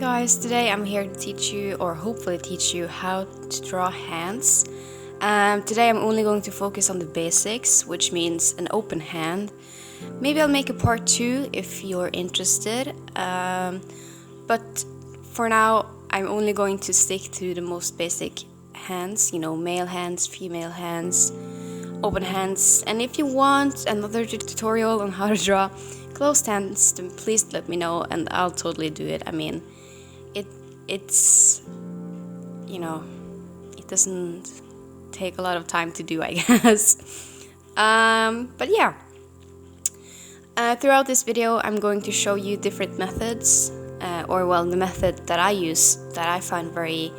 guys, today I'm here to teach you, or hopefully teach you, how to draw hands. Today I'm only going to focus on the basics, which means an open hand. Maybe I'll make a part 2 if you're interested, but for now I'm only going to stick to the most basic hands, male hands, female hands, open hands. And if you want another tutorial on how to draw closed hands, then please let me know and I'll totally do it. I mean, it's it doesn't take a lot of time to do, I guess. But yeah, throughout this video I'm going to show you different methods, the method that I use that I find very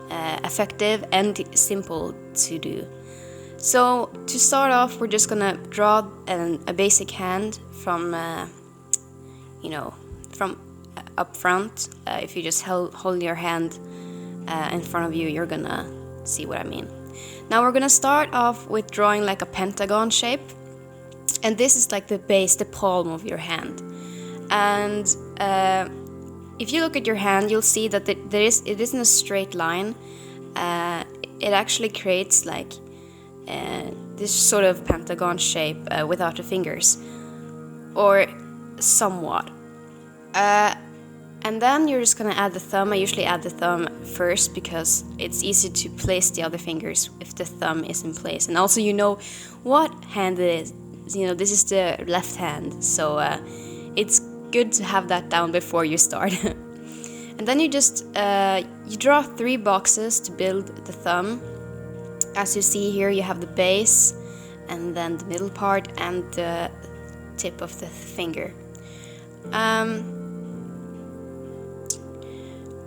effective and simple to do. So to start off, we're just gonna draw a basic hand from from up front. If you just hold your hand in front of you, you're gonna see what I mean. Now we're gonna start off with drawing like a pentagon shape, and this is like the base, the palm of your hand. And if you look at your hand, you'll see that it isn't a straight line. It actually creates like this sort of pentagon shape without the fingers, or somewhat. And then you're just gonna add the thumb. I usually add the thumb first because it's easy to place the other fingers if the thumb is in place. And also you know what hand it is. This is the left hand, so it's good to have that down before you start. And then you just you draw 3 boxes to build the thumb. As you see here, you have the base, and then the middle part, and the tip of the finger.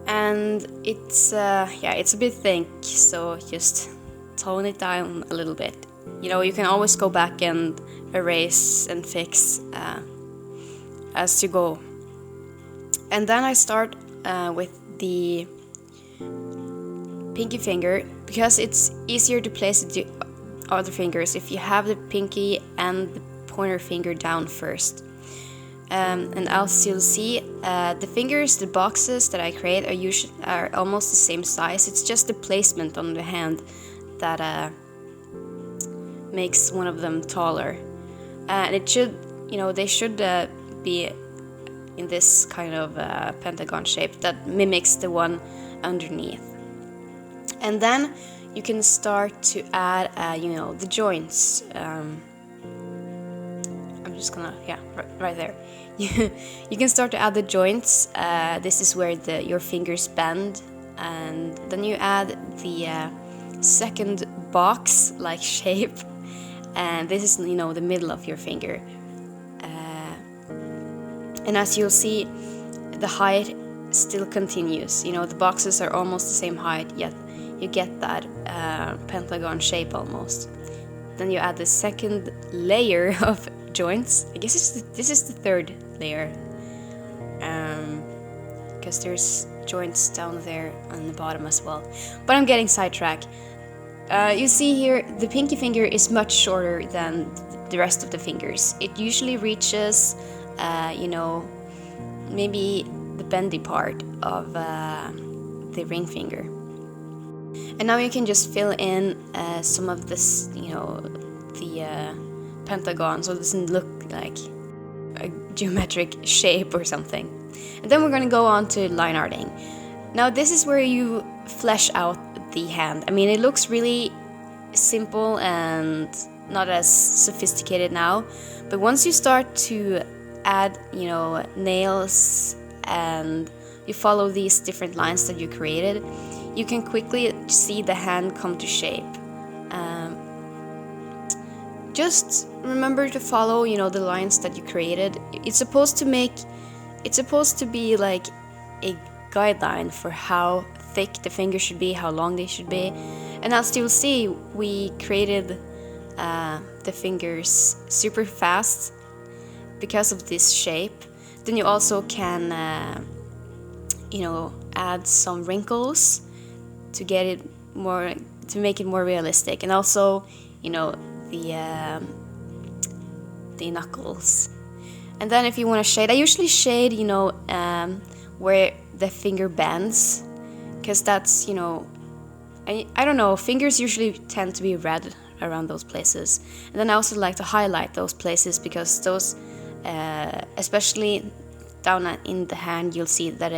And it's a bit thick, so just tone it down a little bit. You can always go back and erase and fix as you go. And then I start with the pinky finger, because it's easier to place the other fingers if you have the pinky and the pointer finger down first. And as you'll see, the fingers, the boxes that I create are almost the same size. It's just the placement on the hand that makes one of them taller. And it should, they should be in this kind of pentagon shape that mimics the one underneath. And then you can start to add, the joints. I'm just gonna, right there. You can start to add the joints. This is where your fingers bend, and then you add the second box-like shape, and this is, the middle of your finger. And as you'll see, the height still continues. The boxes are almost the same height, yet you get that pentagon shape almost. Then you add the second layer of joints. I guess this is the third layer, because there's joints down there on the bottom as well. But I'm getting sidetracked. You see here, the pinky finger is much shorter than the rest of the fingers. It usually reaches, maybe the bendy part of the ring finger. And now you can just fill in some of this, the pentagon, so it doesn't look like a geometric shape or something. And then we're going to go on to line arting. Now this is where you flesh out the hand. I mean, it looks really simple and not as sophisticated now, but once you start to add, nails, and you follow these different lines that you created, you can quickly see the hand come to shape. Just remember to follow, the lines that you created. It's supposed to be like a guideline for how thick the fingers should be, how long they should be. And as you'll see, we created the fingers super fast because of this shape. Then you also can, add some wrinkles to get it more, to make it more realistic, and also, the knuckles. And then if you want to shade, I usually shade, where the finger bends, because that's, you know, I don't know, fingers usually tend to be red around those places. And then I also like to highlight those places, because those, especially down in the hand, you'll see that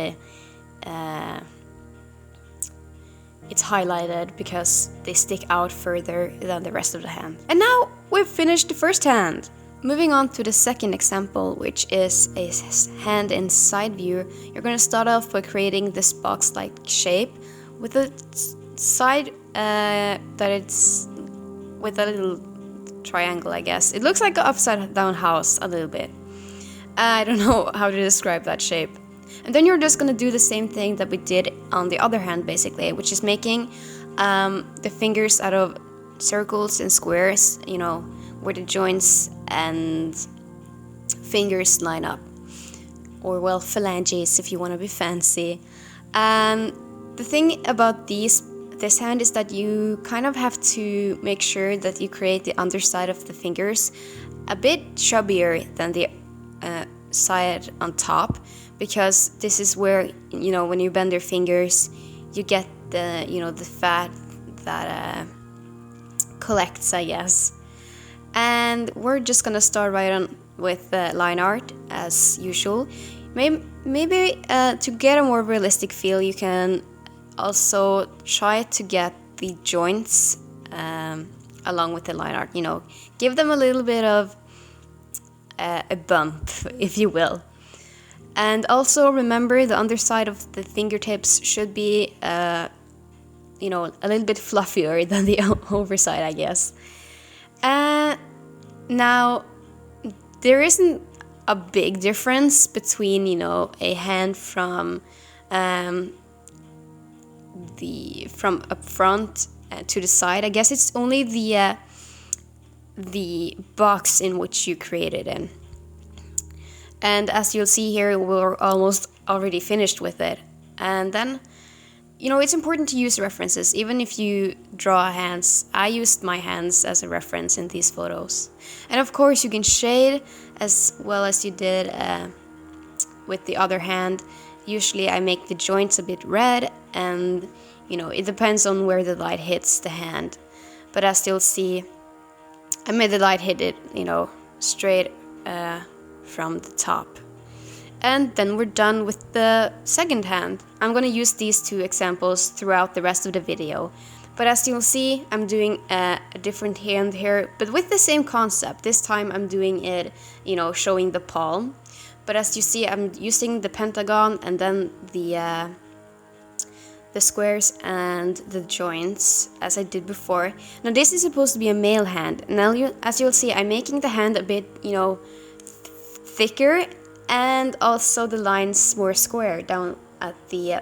it's highlighted because they stick out further than the rest of the hand. And now we've finished the first hand. Moving on to the second example, which is a hand in side view, you're going to start off by creating this box-like shape with a side that it's with a little triangle, I guess. It looks like an upside down house a little bit. I don't know how to describe that shape. And then you're just going to do the same thing that we did on the other hand, basically, which is making the fingers out of circles and squares, you know, where the joints and fingers line up. Or, well, phalanges if you want to be fancy. And the thing about this hand is that you kind of have to make sure that you create the underside of the fingers a bit chubbier than the side on top, because this is where, you know, when you bend your fingers, you get the, you know, the fat that collects, I guess. And we're just gonna start right on with line art as usual. Maybe to get a more realistic feel, you can also try to get the joints along with the line art, you know, give them a little bit of a bump, if you will. And also remember, the underside of the fingertips should be, you know, a little bit fluffier than the overside, I guess. Now, there isn't a big difference between, you know, a hand from up front to the side. I guess it's only the box in which you created in. And as you'll see here, we're almost already finished with it. And then, you know, it's important to use references. Even if you draw hands, I used my hands as a reference in these photos. And of course, you can shade as well as you did with the other hand. Usually I make the joints a bit red, and, you know, it depends on where the light hits the hand. But as you'll see, I made the light hit it, you know, straight from the top. And then we're done with the second hand. I'm gonna use these two examples throughout the rest of the video. But as you'll see, I'm doing a different hand here, but with the same concept. This time I'm doing it, you know, showing the palm. But as you see, I'm using the pentagon and then the squares and the joints, as I did before. Now this is supposed to be a male hand. Now as you'll see, I'm making the hand a bit, you know, thicker, and also the lines more square down at the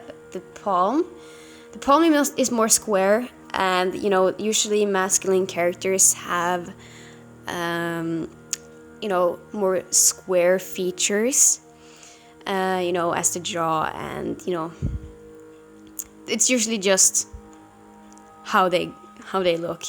palm. The palm is more square, and, you know, usually masculine characters have you know, more square features, you know, as the jaw, and, you know, it's usually just how they look.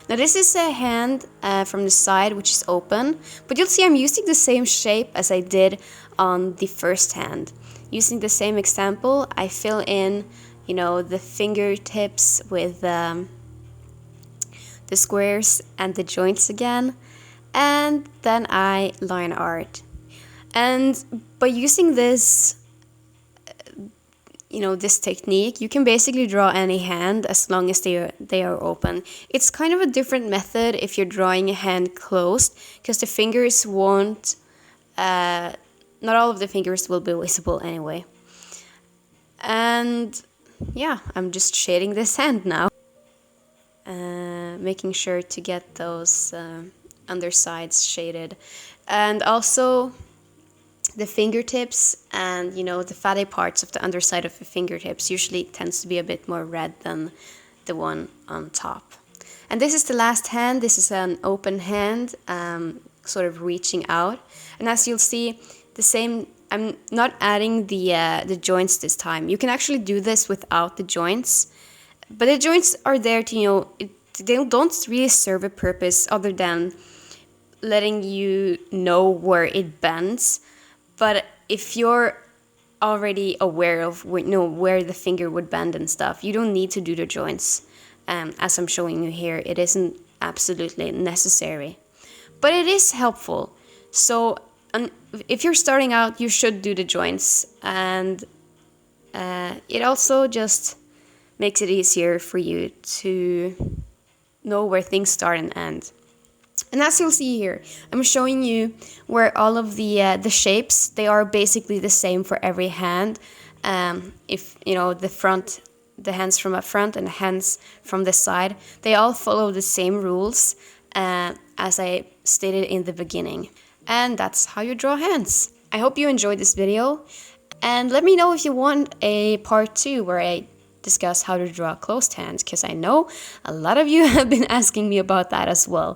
Now this is a hand from the side, which is open, but you'll see I'm using the same shape as I did on the first hand. Using the same example, I fill in, you know, the fingertips with the squares and the joints again, and then I line art. And by using this, you know, this technique, you can basically draw any hand as long as they are open. It's kind of a different method if you're drawing a hand closed, because the fingers won't, not all of the fingers will be visible anyway. And yeah, I'm just shading this hand now, making sure to get those undersides shaded. And also the fingertips and, you know, the fatty parts of the underside of the fingertips usually tends to be a bit more red than the one on top. And this is the last hand. This is an open hand, sort of reaching out. And as you'll see, the same, I'm not adding the joints this time. You can actually do this without the joints, but the joints are there to, you know, they don't really serve a purpose other than letting you know where it bends. But if you're already aware of where the finger would bend and stuff, you don't need to do the joints. As I'm showing you here, it isn't absolutely necessary, but it is helpful. So if you're starting out, you should do the joints, and it also just makes it easier for you to know where things start and end. And as you'll see here, I'm showing you where all of the shapes, they are basically the same for every hand. If you know the hands from up front and the hands from the side, they all follow the same rules as I stated in the beginning. And that's how you draw hands. I hope you enjoyed this video, and let me know if you want a part 2 where I discuss how to draw closed hands, because I know a lot of you have been asking me about that as well.